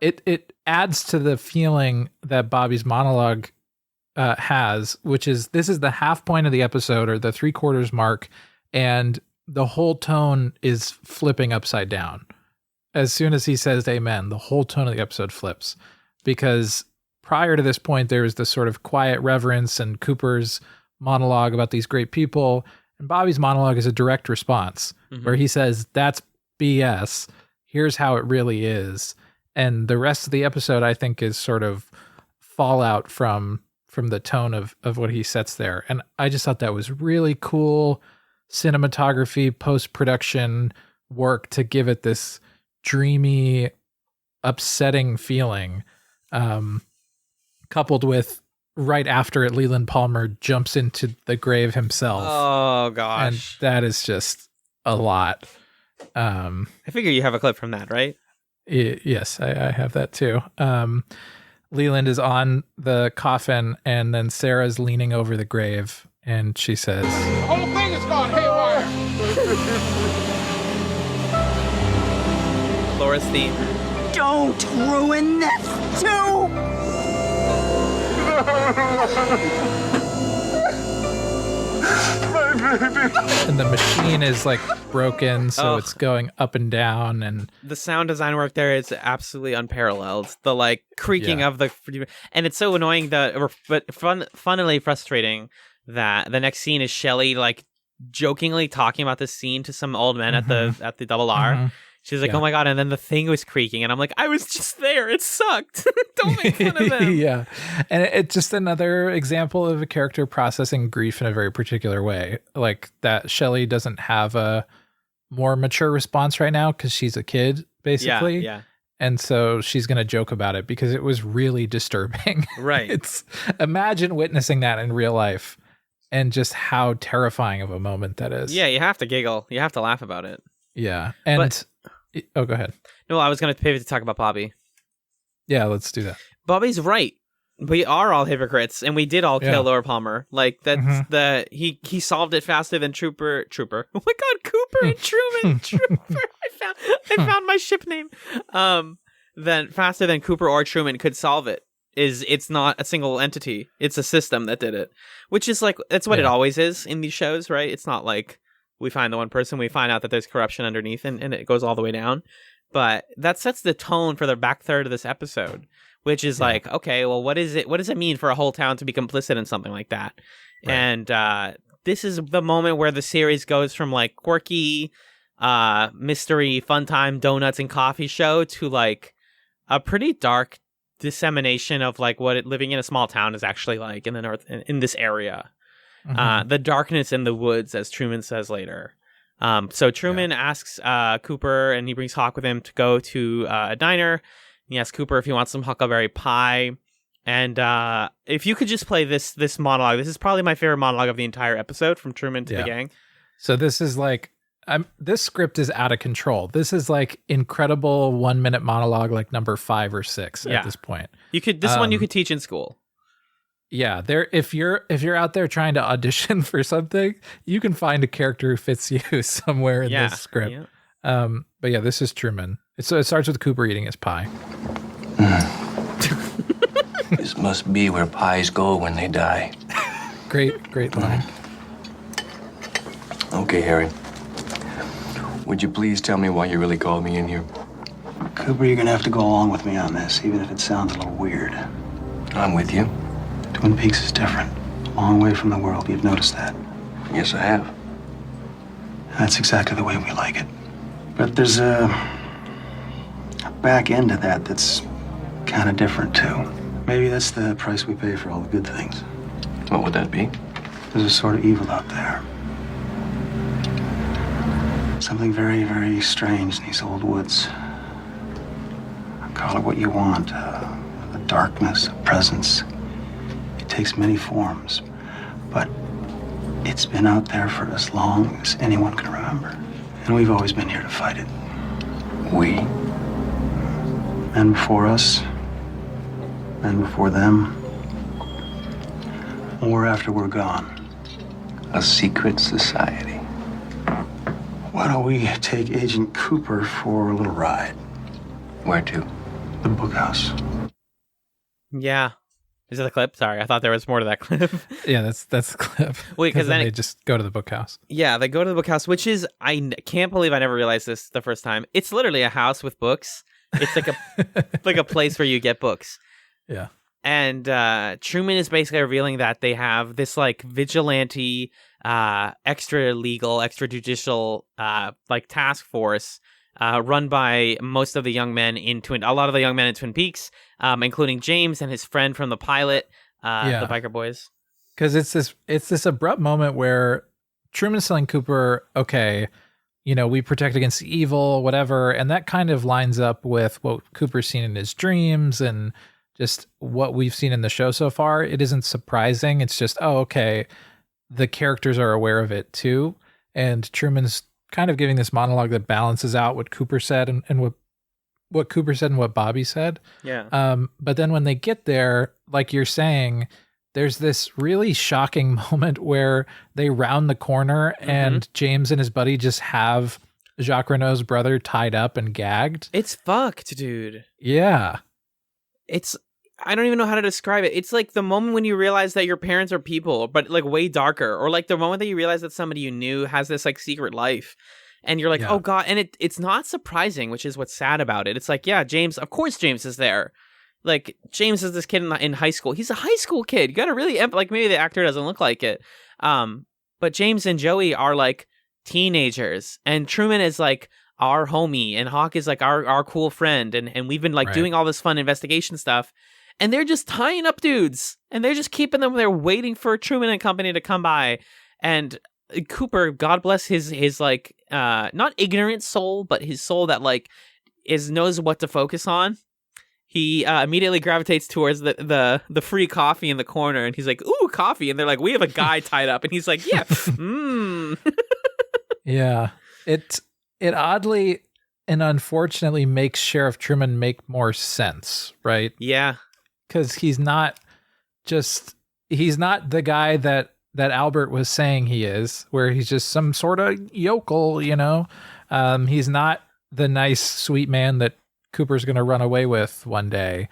It adds to the feeling that Bobby's monologue has, which is this is the half point of the episode or the 3/4 mark, and the whole tone is flipping upside down. As soon as he says amen, the whole tone of the episode flips, because prior to this point there was this sort of quiet reverence and Cooper's monologue about these great people, and Bobby's monologue is a direct response. where he says, that's BS. Here's how it really is. And the rest of the episode, I think, is sort of fallout from the tone of what he sets there. And I just thought that was really cool cinematography, post-production work to give it this dreamy, upsetting feeling, coupled with right after it, Leland Palmer jumps into the grave himself. Oh, gosh. And that is just a lot. I figure you have a clip from that, right? Yes, I have that too. Leland is on the coffin, and then Sarah's leaning over the grave, and she says, The whole thing has gone haywire. Laura's theme. Don't ruin this too. and the machine is like broken, so it's going up and down, and the sound design work there is absolutely unparalleled. The like creaking of the, and it's so annoying but funnily frustrating that the next scene is Shelley like jokingly talking about this scene to some old men at the double R. She's like, oh my God. And then the thing was creaking. And I'm like, I was just there. It sucked. Don't make fun of them. Yeah. And it's just another example of a character processing grief in a very particular way. Like that Shelley doesn't have a more mature response right now because she's a kid, basically. Yeah. And so she's going to joke about it because it was really disturbing. Right. Imagine witnessing that in real life and just how terrifying of a moment that is. Yeah. You have to giggle. You have to laugh about it. Yeah. And go ahead. No, I was going to pivot to talk about Bobby. Yeah, let's do that. Bobby's right. We are all hypocrites, and we did all kill Laura Palmer. Like that's he solved it faster than Trooper. Oh my God, Cooper and Truman. Trooper. I found my ship name. Then faster than Cooper or Truman could solve it. It's not a single entity. It's a system that did it. Which is like that's what it always is in these shows, right? It's not like we find the one person, we find out that there's corruption underneath, and it goes all the way down. But that sets the tone for the back third of this episode, which is like, okay, well, what does it mean for a whole town to be complicit in something like that? Right. And this is the moment where the series goes from like quirky, mystery, fun time, donuts and coffee show to like a pretty dark dissemination of like what living in a small town is actually like in the north, in this area. The darkness in the woods, as Truman says later. So Truman asks Cooper, and he brings Hawk with him to go to a diner. He asks Cooper if he wants some huckleberry pie. And if you could just play this monologue, this is probably my favorite monologue of the entire episode, from Truman to the gang. So this is like, this script is out of control. This is like incredible 1 minute monologue, like number 5 or 6 at this point. This one you could teach in school. Yeah, if you're out there trying to audition for something, you can find a character who fits you somewhere in this script. Yeah. But yeah, this is Truman. So it starts with Cooper eating his pie. This must be where pies go when they die. Great line. Okay, Harry. Would you please tell me why you really called me in here? Cooper, you're gonna have to go along with me on this, even if it sounds a little weird. I'm with you. Twin Peaks is different. A long way from the world. You've noticed that. Yes, I have. That's exactly the way we like it. But there's a back end to that that's kind of different, too. Maybe that's the price we pay for all the good things. What would that be? There's a sort of evil out there. Something very, very strange in these old woods. Call it what you want. A darkness, a presence. It takes many forms, but it's been out there for as long as anyone can remember. And we've always been here to fight it. We? Men before us, men before them, or after we're gone. A secret society. Why don't we take Agent Cooper for a little ride? Where to? The bookhouse. Yeah. Is that the clip? Sorry, I thought there was more to that clip. Yeah, that's the clip. Wait, because then they just go to the bookhouse. Yeah, they go to the bookhouse, which is, I can't believe I never realized this the first time. It's literally a house with books. It's like a like a place where you get books. Yeah. And Truman is basically revealing that they have this like vigilante, extra legal, extrajudicial like task force run by most of the young men in a lot of the young men in Twin Peaks, including James and his friend from the pilot, the biker boys. Because it's this abrupt moment where Truman's telling Cooper, okay, you know, we protect against evil, whatever, and that kind of lines up with what Cooper's seen in his dreams and just what we've seen in the show so far. It isn't surprising. It's just, oh, okay, the characters are aware of it too. And Truman's kind of giving this monologue that balances out what Cooper said and what Cooper said and what Bobby said. Yeah. But then when they get there, like you're saying, there's this really shocking moment where they round the corner and James and his buddy just have Jacques Renault's brother tied up and gagged. It's fucked, dude. Yeah. I don't even know how to describe it. It's like the moment when you realize that your parents are people, but like way darker, or like the moment that you realize that somebody you knew has this like secret life, and you're like, oh God, and it's not surprising, which is what's sad about it. It's like, yeah, James, of course James is there. Like, James is this kid in high school. He's a high school kid. You gotta really, like, maybe the actor doesn't look like it. But James and Joey are like teenagers, and Truman is like our homie, and Hawk is like our cool friend, and we've been like doing all this fun investigation stuff. And they're just tying up dudes, and they're just keeping them there waiting for Truman and company to come by. And Cooper, God bless his like, not ignorant soul, but his soul that like knows what to focus on. He immediately gravitates towards the free coffee in the corner, and he's like, ooh, coffee. And they're like, we have a guy tied up. And he's like, yeah, Yeah. It oddly and unfortunately makes Sheriff Truman make more sense, right? Yeah. Because he's not the guy that Albert was saying he is, where he's just some sort of yokel, you know? He's not the nice, sweet man that Cooper's going to run away with one day.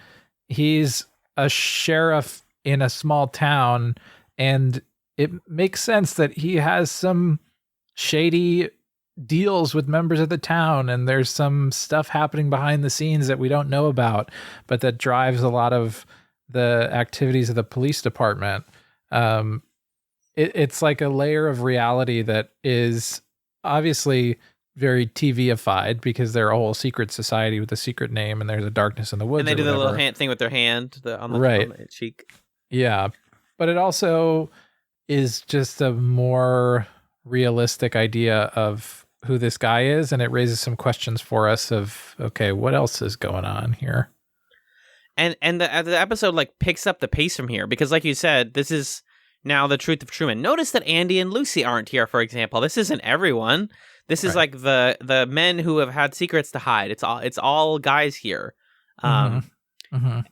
He's a sheriff in a small town, and it makes sense that he has some shady deals with members of the town, and there's some stuff happening behind the scenes that we don't know about, but that drives a lot of the activities of the police department. It's like a layer of reality that is obviously very TV-ified because they're a whole secret society with a secret name, and there's a darkness in the woods. And they do the little hand thing with their hand on the cheek. Yeah. But it also is just a more realistic idea of who this guy is, and it raises some questions for us of, okay, what else is going on here? And the episode like picks up the pace from here, because like you said, this is now the truth of Truman. Notice that Andy and Lucy aren't here, for example. This isn't everyone. This is like the men who have had secrets to hide. It's all guys here. And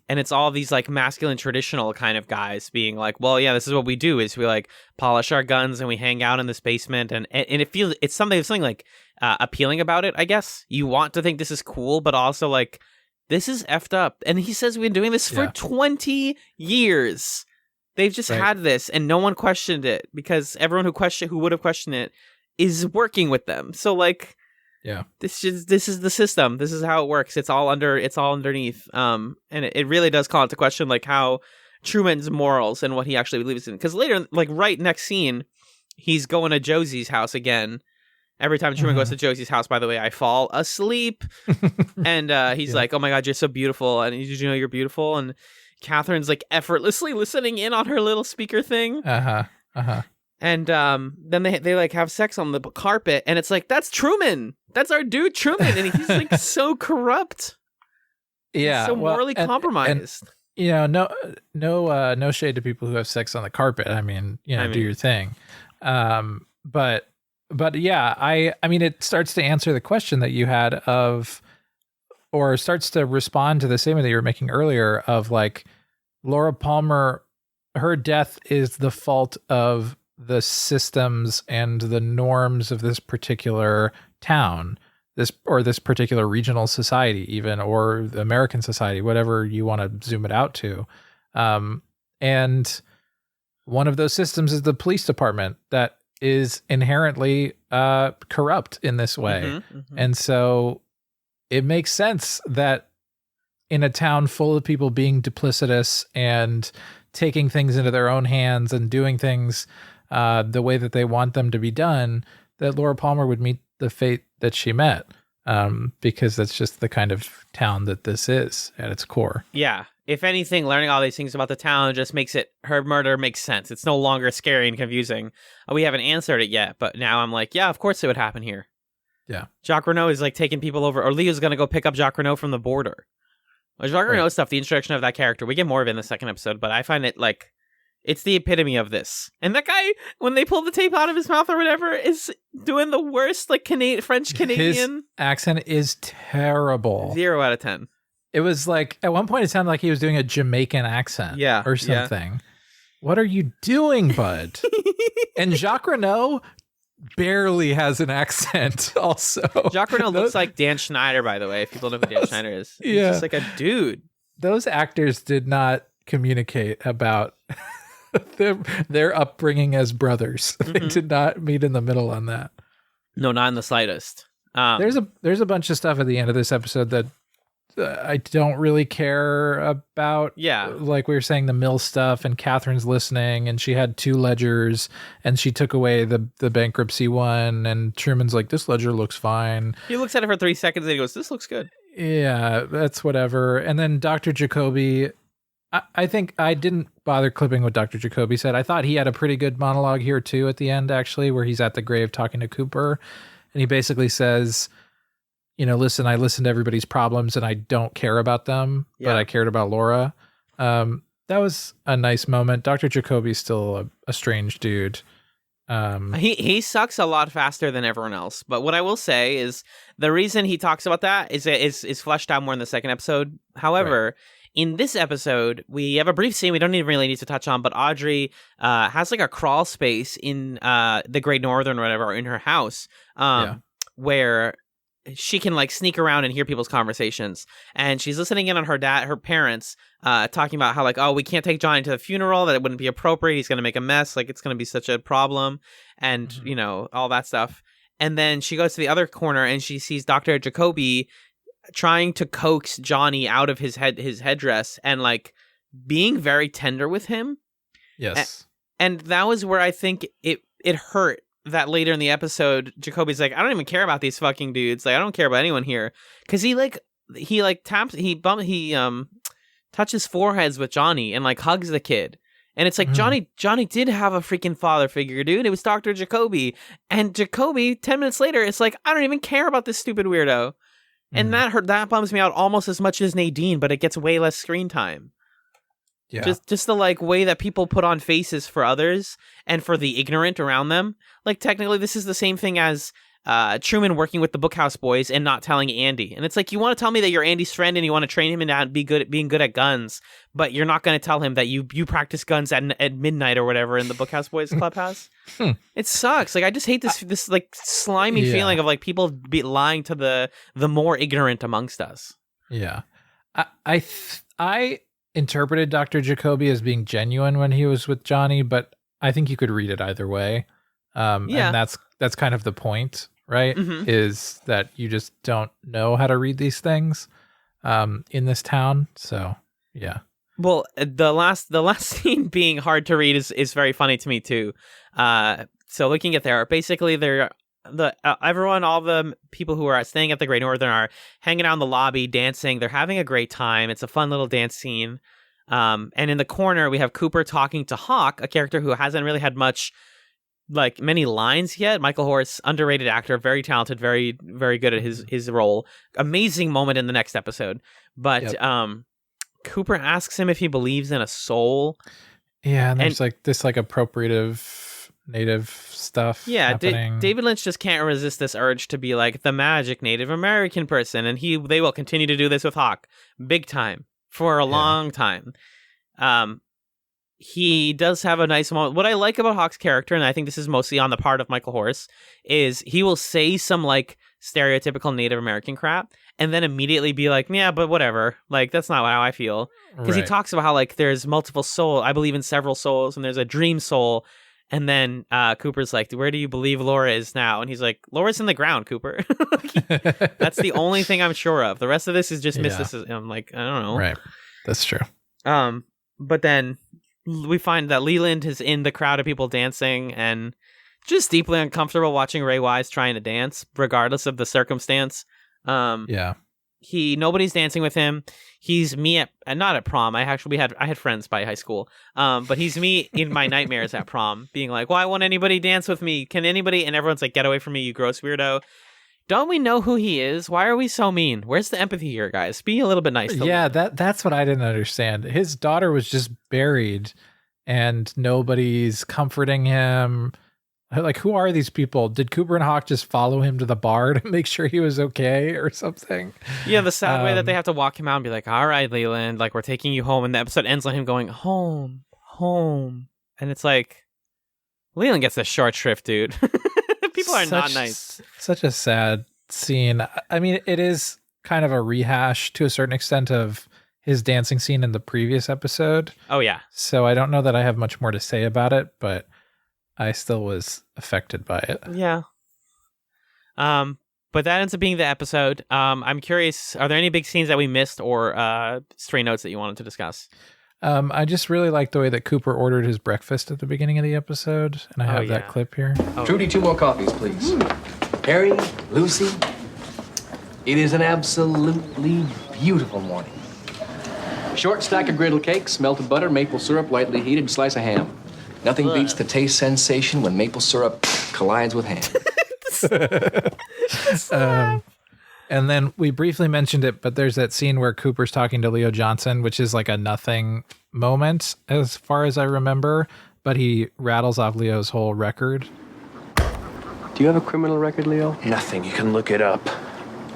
it's all these like masculine traditional kind of guys being like, well, yeah, this is what we do, is we like polish our guns and we hang out in this basement, and it feels it's something like appealing about it, I guess. You want to think this is cool, but also like, this is effed up. And he says we've been doing this for 20 years. They've just had this, and no one questioned it, because everyone who would have questioned it is working with them. So like, yeah, this is the system. This is how it works. It's all underneath. And it really does call into question like how Truman's morals and what he actually believes in. Because later, like right next scene, he's going to Josie's house again. Every time Truman goes to Josie's house, by the way, I fall asleep. And he's like, "Oh my God, you're so beautiful!" And did you know you're beautiful? And Catherine's like effortlessly listening in on her little speaker thing. And then they like have sex on the carpet, and it's like, that's Truman. That's our dude Truman, and he's like so corrupt. Yeah, he's so morally compromised. And, you know, no shade to people who have sex on the carpet. I mean, you know, do your thing. But yeah, I mean, it starts to answer the question that you had of, or starts to respond to the statement that you were making earlier of like, Laura Palmer, her death is the fault of the systems and the norms of this particular town, this particular regional society even, or the American society, whatever you want to zoom it out to. And one of those systems is the police department that is inherently corrupt in this way. And so it makes sense that in a town full of people being duplicitous and taking things into their own hands and doing things the way that they want them to be done, that Laura Palmer would meet the fate that she met, because that's just the kind of town that this is at its core. Yeah. If anything, learning all these things about the town just makes her murder makes sense. It's no longer scary and confusing. We haven't answered it yet, but now I'm like, yeah, of course it would happen here. Yeah. Jacques Renault is like taking people over, or Leo's going to go pick up Jacques Renault from the border. Jacques Renault stuff, the introduction of that character, we get more of it in the second episode, but I find it like, it's the epitome of this. And that guy, when they pull the tape out of his mouth or whatever, is doing the worst, like, French-Canadian. His accent is terrible. 0 out of 10. It was like, at one point, it sounded like he was doing a Jamaican accent or something. Yeah. What are you doing, bud? And Jacques Renault barely has an accent also. Jacques Renault looks like Dan Schneider, by the way, if people know who Dan Schneider is. He's just like a dude. Those actors did not communicate about their upbringing as brothers. Mm-hmm. They did not meet in the middle on that. No, not in the slightest. There's a bunch of stuff at the end of this episode that I don't really care about. Yeah. Like we were saying, the mill stuff, and Catherine's listening, and she had 2 ledgers, and she took away the bankruptcy one, and Truman's like, this ledger looks fine. He looks at it for 3 seconds, and he goes, this looks good. Yeah, that's whatever. And then Dr. Jacoby, I think I didn't bother clipping what Dr. Jacoby said. I thought he had a pretty good monologue here, too, at the end, actually, where he's at the grave talking to Cooper, and he basically says, you know, listen, I listened to everybody's problems and I don't care about them, but I cared about Laura. That was a nice moment. Dr. Jacoby's still a strange dude. He sucks a lot faster than everyone else. But what I will say is the reason he talks about that is fleshed out more in the second episode. However, in this episode, we have a brief scene we don't even really need to touch on, but Audrey has like a crawl space in the Great Northern or whatever, in her house, where she can like sneak around and hear people's conversations, and she's listening in on her parents talking about how like, oh, we can't take Johnny to the funeral, that it wouldn't be appropriate, he's gonna make a mess, like it's gonna be such a problem, and you know, all that stuff. And then she goes to the other corner and she sees Dr. Jacoby trying to coax Johnny out of his headdress and like being very tender with him. Yes. And that was where I think it hurt, that later in the episode, Jacoby's like, I don't even care about these fucking dudes. Like, I don't care about anyone here. Cause he touches foreheads with Johnny and like hugs the kid. And it's like, Johnny did have a freaking father figure, dude. It was Dr. Jacoby. And Jacoby, 10 minutes later, it's like, I don't even care about this stupid weirdo. And that bums me out almost as much as Nadine, but it gets way less screen time. Yeah. Just the like way that people put on faces for others and for the ignorant around them. Like technically this is the same thing as Truman working with the Bookhouse Boys and not telling Andy. And it's like, you want to tell me that you're Andy's friend and you want to train him and being good at guns, but you're not going to tell him that you practice guns at midnight or whatever in the Bookhouse Boys clubhouse. It sucks. Like I just hate this like slimy feeling of like people be lying to the more ignorant amongst us. Yeah. I interpreted Dr. Jacoby as being genuine when he was with Johnny, but I think you could read it either way. And that's kind of the point, right? Mm-hmm. Is that you just don't know how to read these things in this town. So yeah. Well, the last scene being hard to read is very funny to me too. So looking at there, basically everyone, all the people who are staying at the Great Northern are hanging out in the lobby, dancing. They're having a great time. It's a fun little dance scene. And in the corner, we have Cooper talking to Hawk, a character who hasn't really had many lines yet. Michael Horse, underrated actor, very talented, very, very good at his role. Amazing moment in the next episode. But Cooper asks him if he believes in a soul. Yeah, and there's this appropriative Native stuff. Yeah, David Lynch just can't resist this urge to be like the magic Native American person, and they will continue to do this with Hawk, big time, for a long time. He does have a nice moment. What I like about Hawk's character, and I think this is mostly on the part of Michael Horse, is he will say some stereotypical Native American crap, and then immediately be like, yeah, but whatever. Like, that's not how I feel. Because he talks about how there's multiple souls. I believe in several souls, and there's a dream soul. And then Cooper's like, where do you believe Laura is now? And he's like, Laura's in the ground, Cooper. That's the only thing I'm sure of. The rest of this is just mysticism. I'm like, I don't know. Right. That's true. But then we find that Leland is in the crowd of people dancing and just deeply uncomfortable watching Ray Wise trying to dance, regardless of the circumstance. Nobody's dancing with him. He's me at not at prom. I had friends by high school. But he's me in my nightmares at prom, being like, why won't anybody dance with me? Can anybody? And everyone's like, get away from me, you gross weirdo. Don't we know who he is? Why are we so mean? Where's the empathy here, guys? Be a little bit nice. That's what I didn't understand. His daughter was just buried and nobody's comforting him. Like, who are these people? Did Cooper and Hawk just follow him to the bar to make sure he was okay or something? Yeah, the sad way that they have to walk him out and be like, all right, Leland, like, we're taking you home. And the episode ends on him going, home, home. And it's like, Leland gets a short shrift, dude. People are not nice. Such a sad scene. I mean, it is kind of a rehash to a certain extent of his dancing scene in the previous episode. Oh, yeah. So I don't know that I have much more to say about it, but I still was affected by it. Yeah. But that ends up being the episode. I'm curious, are there any big scenes that we missed or stray notes that you wanted to discuss? I just really like the way that Cooper ordered his breakfast at the beginning of the episode, and I have that clip here. Trudy, 2 more coffees, please. Harry, Lucy, it is an absolutely beautiful morning. Short stack of griddle cakes, melted butter, maple syrup, lightly heated, slice of ham. Nothing beats the taste sensation when maple syrup collides with ham. And then we briefly mentioned it, but there's that scene where Cooper's talking to Leo Johnson, which is like a nothing moment as far as I remember, but he rattles off Leo's whole record. Do you have a criminal record, Leo? Nothing. You can look it up.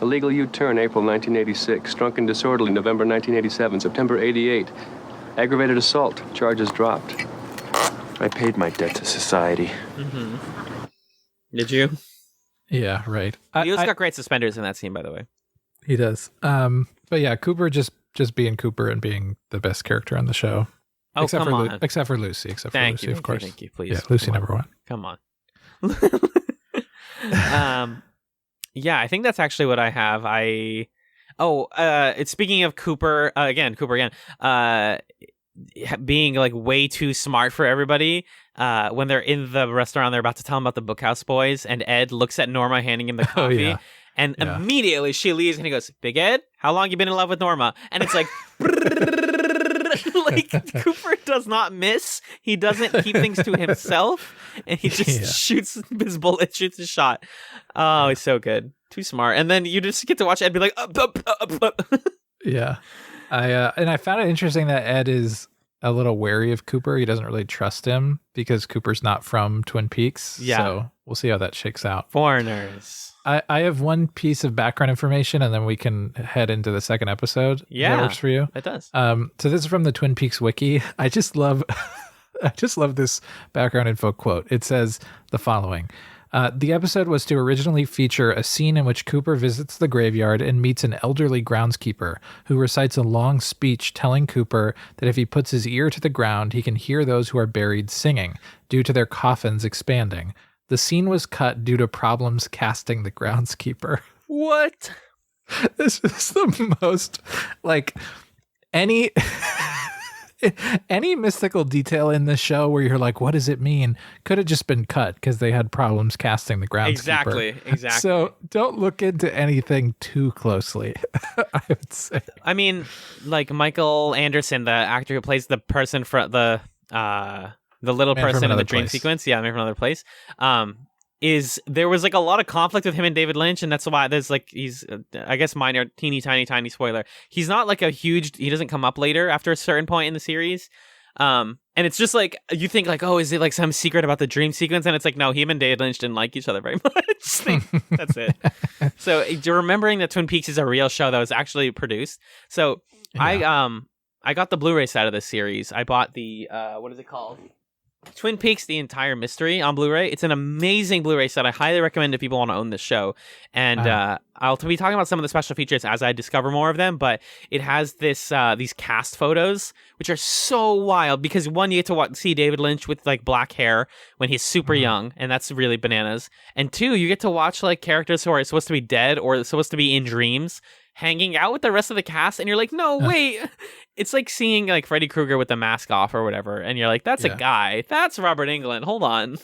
Illegal U-turn, April 1986. Drunk and disorderly, November 1987. September 88. Aggravated assault. Charges dropped. I paid my debt to society. Mm-hmm. Did you? Yeah, right. Leo's got great suspenders in that scene, by the way. He does. But yeah, Cooper just being Cooper and being the best character on the show. Oh, except come on. Except for Lucy. Of course. Thank you, please. Yeah, Lucy number 1. Come on. Yeah, I think that's actually what I have. It's speaking of Cooper again, being like way too smart for everybody. When they're in the restaurant, they're about to tell him about the Bookhouse Boys, and Ed looks at Norma handing him the coffee, and immediately she leaves, and he goes, "Big Ed, how long you been in love with Norma?" And it's like, like Cooper does not miss. He doesn't keep things to himself, and he just shoots his bullet, shoots his shot. Oh, he's so good, too smart. And then you just get to watch Ed be like, Yeah. I found it interesting that Ed is a little wary of Cooper. He doesn't really trust him because Cooper's not from Twin Peaks. Yeah. So we'll see how that shakes out. Foreigners. I have one piece of background information and then we can head into the second episode. Yeah. If that works for you. It does. So this is from the Twin Peaks wiki. I just love this background info quote. It says the following. The episode was to originally feature a scene in which Cooper visits the graveyard and meets an elderly groundskeeper who recites a long speech telling Cooper that if he puts his ear to the ground, he can hear those who are buried singing due to their coffins expanding. The scene was cut due to problems casting the groundskeeper. What? This is the most, like, any mystical detail in this show where you're like, what does it mean? Could have just been cut because they had problems casting the groundskeeper. Exactly. So don't look into anything too closely, I would say. I mean, like Michael Anderson, the actor who plays the person for the little person in the dream sequence. Yeah, Man from Another Place. There was like a lot of conflict with him and David Lynch, and that's why there's like he's I guess minor, teeny tiny spoiler. He's not like he doesn't come up later after a certain point in the series. And it's just like you think like, oh, is it like some secret about the dream sequence? And it's like, no, him and David Lynch didn't like each other very much. That's it. So remembering that Twin Peaks is a real show that was actually produced. So yeah. I got the Blu-ray set of this series. I bought the what is it called? Twin Peaks: The Entire Mystery on Blu-ray. It's an amazing Blu-ray set. I highly recommend if people want to own this show. And I'll be talking about some of the special features as I discover more of them, but it has these cast photos, which are so wild because one, you get to see David Lynch with like black hair when he's super young, and that's really bananas. And two, you get to watch like characters who are supposed to be dead or supposed to be in dreams hanging out with the rest of the cast, and you're like, no, wait. It's like seeing like Freddy Krueger with the mask off or whatever, and you're like, that's a guy. That's Robert Englund. Hold on.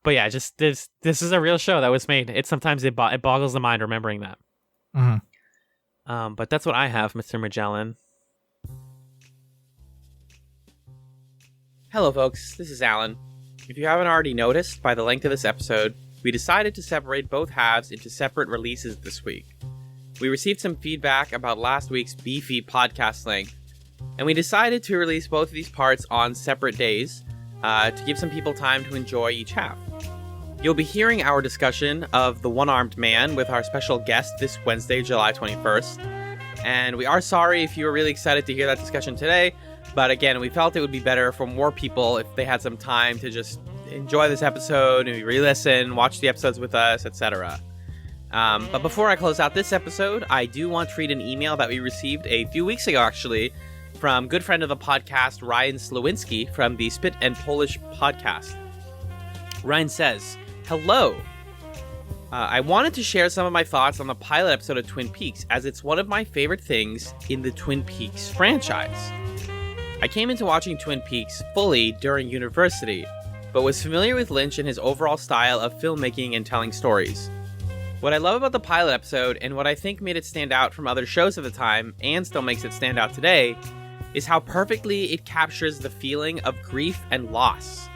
But yeah, just this is a real show that was made. It sometimes it boggles the mind remembering that. But that's what I have, Mr. Magellan. Hello, folks. This is Alan. If you haven't already noticed by the length of this episode, we decided to separate both halves into separate releases this week. We received some feedback about last week's beefy podcast length, and we decided to release both of these parts on separate days to give some people time to enjoy each half. You'll be hearing our discussion of The One-Armed Man with our special guest this Wednesday, July 21st. And we are sorry if you were really excited to hear that discussion today, but again, we felt it would be better for more people if they had some time to just enjoy this episode and re-listen, watch the episodes with us, etc. But before I close out this episode, I do want to read an email that we received a few weeks ago, actually, from good friend of the podcast, Ryan Slawinski from the Spit and Polish podcast. Ryan says, "Hello. I wanted to share some of my thoughts on the pilot episode of Twin Peaks, as it's one of my favorite things in the Twin Peaks franchise. I came into watching Twin Peaks fully during university, but was familiar with Lynch and his overall style of filmmaking and telling stories. What I love about the pilot episode, and what I think made it stand out from other shows of the time, and still makes it stand out today, is how perfectly it captures the feeling of grief and loss.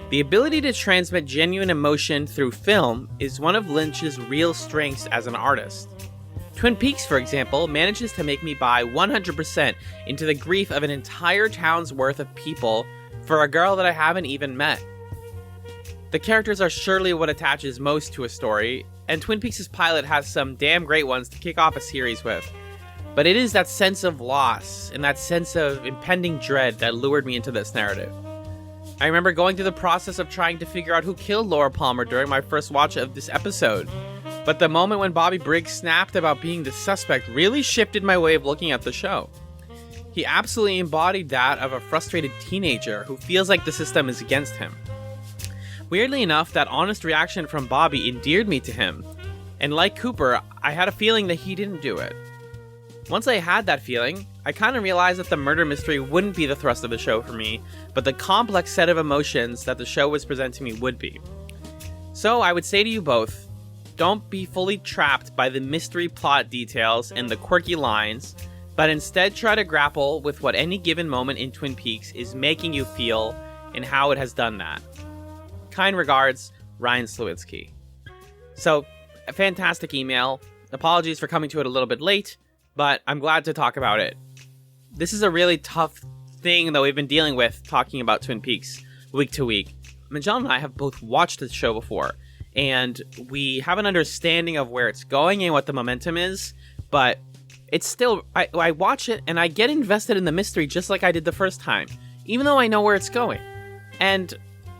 The ability to transmit genuine emotion through film is one of Lynch's real strengths as an artist. Twin Peaks, for example, manages to make me buy 100% into the grief of an entire town's worth of people for a girl that I haven't even met. The characters are surely what attaches most to a story, and Twin Peaks' pilot has some damn great ones to kick off a series with. But it is that sense of loss and that sense of impending dread that lured me into this narrative. I remember going through the process of trying to figure out who killed Laura Palmer during my first watch of this episode. But the moment when Bobby Briggs snapped about being the suspect really shifted my way of looking at the show. He absolutely embodied that of a frustrated teenager who feels like the system is against him. Weirdly enough, that honest reaction from Bobby endeared me to him. And like Cooper, I had a feeling that he didn't do it. Once I had that feeling, I kind of realized that the murder mystery wouldn't be the thrust of the show for me, but the complex set of emotions that the show was presenting me would be. So I would say to you both, don't be fully trapped by the mystery plot details and the quirky lines, but instead try to grapple with what any given moment in Twin Peaks is making you feel and how it has done that. Kind regards, Ryan Slawinski." So, a fantastic email. Apologies for coming to it a little bit late, but I'm glad to talk about it. This is a really tough thing that we've been dealing with talking about Twin Peaks week to week. Magellan and I have both watched the show before, and we have an understanding of where it's going and what the momentum is, but it's still, I watch it and I get invested in the mystery just like I did the first time, even though I know where it's going. And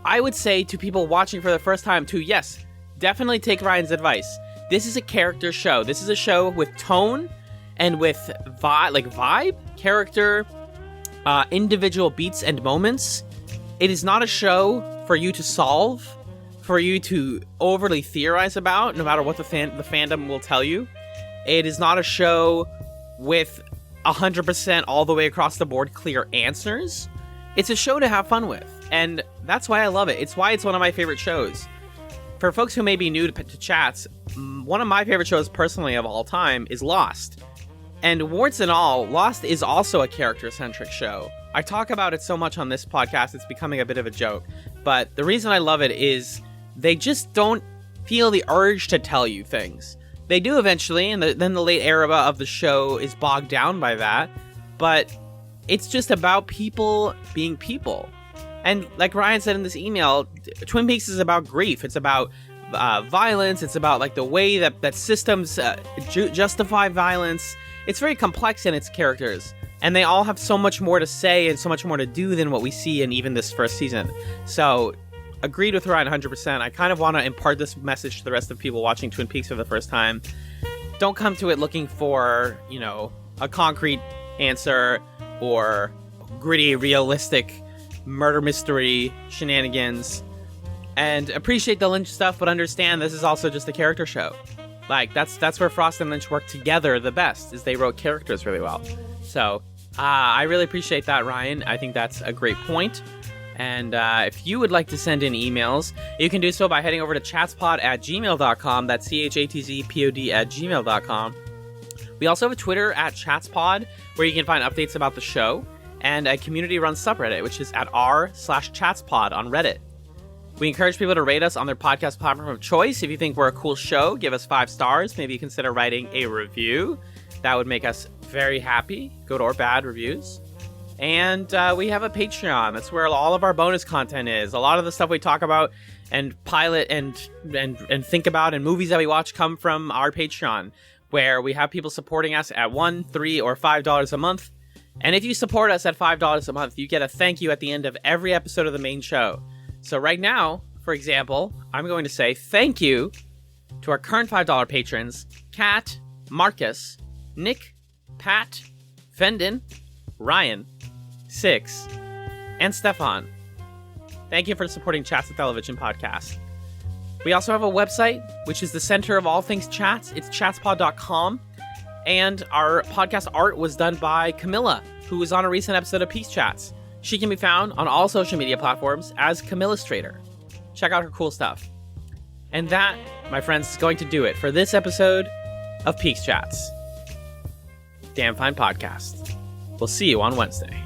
I would say to people watching for the first time too, yes, definitely take Ryan's advice. This is a character show. This is a show with tone and with vibe, character, individual beats and moments. It is not a show for you to solve, for you to overly theorize about, no matter what the fandom will tell you. It is not a show with 100% all the way across the board clear answers. It's a show to have fun with, and that's why I love it. It's why it's one of my favorite shows. For folks who may be new to chats, one of my favorite shows personally of all time is Lost. And warts and all, Lost is also a character-centric show. I talk about it so much on this podcast, it's becoming a bit of a joke. But the reason I love it is they just don't feel the urge to tell you things. They do eventually, and then the late era of the show is bogged down by that. But it's just about people being people. And like Ryan said in this email, Twin Peaks is about grief. It's about violence. It's about like the way that systems justify violence. It's very complex in its characters. And they all have so much more to say and so much more to do than what we see in even this first season. So agreed with Ryan 100%. I kind of want to impart this message to the rest of people watching Twin Peaks for the first time. Don't come to it looking for, a concrete answer or gritty, realistic murder mystery shenanigans. And appreciate the Lynch stuff, but understand this is also just a character show. Like, that's where Frost and Lynch work together the best, is they wrote characters really well. So, I really appreciate that, Ryan. I think that's a great point. And if you would like to send in emails, you can do so by heading over to chatspod@gmail.com. That's chatzpod@gmail.com. We also have a Twitter @chatspod, where you can find updates about the show, and a community-run subreddit, which is at r/chatspod on Reddit. We encourage people to rate us on their podcast platform of choice. If you think we're a cool show, give us 5 stars. Maybe consider writing a review. That would make us very happy, good or bad reviews. And we have a Patreon. That's where all of our bonus content is. A lot of the stuff we talk about and pilot and think about and movies that we watch come from our Patreon, where we have people supporting us at $1, $3, or $5 a month. And if you support us at $5 a month, you get a thank you at the end of every episode of the main show. So right now, for example, I'm going to say thank you to our current $5 patrons, Kat, Marcus, Nick, Pat, Fendon, Ryan, Six, and Stefan. Thank you for supporting Chats the Television podcast. We also have a website, which is the center of all things chats. It's chatspod.com. And our podcast art was done by Camilla, who was on a recent episode of PeaksChatz. She can be found on all social media platforms as Camillastrator. Check out her cool stuff. And that, my friends, is going to do it for this episode of PeaksChatz. Damn fine podcast. We'll see you on Wednesday.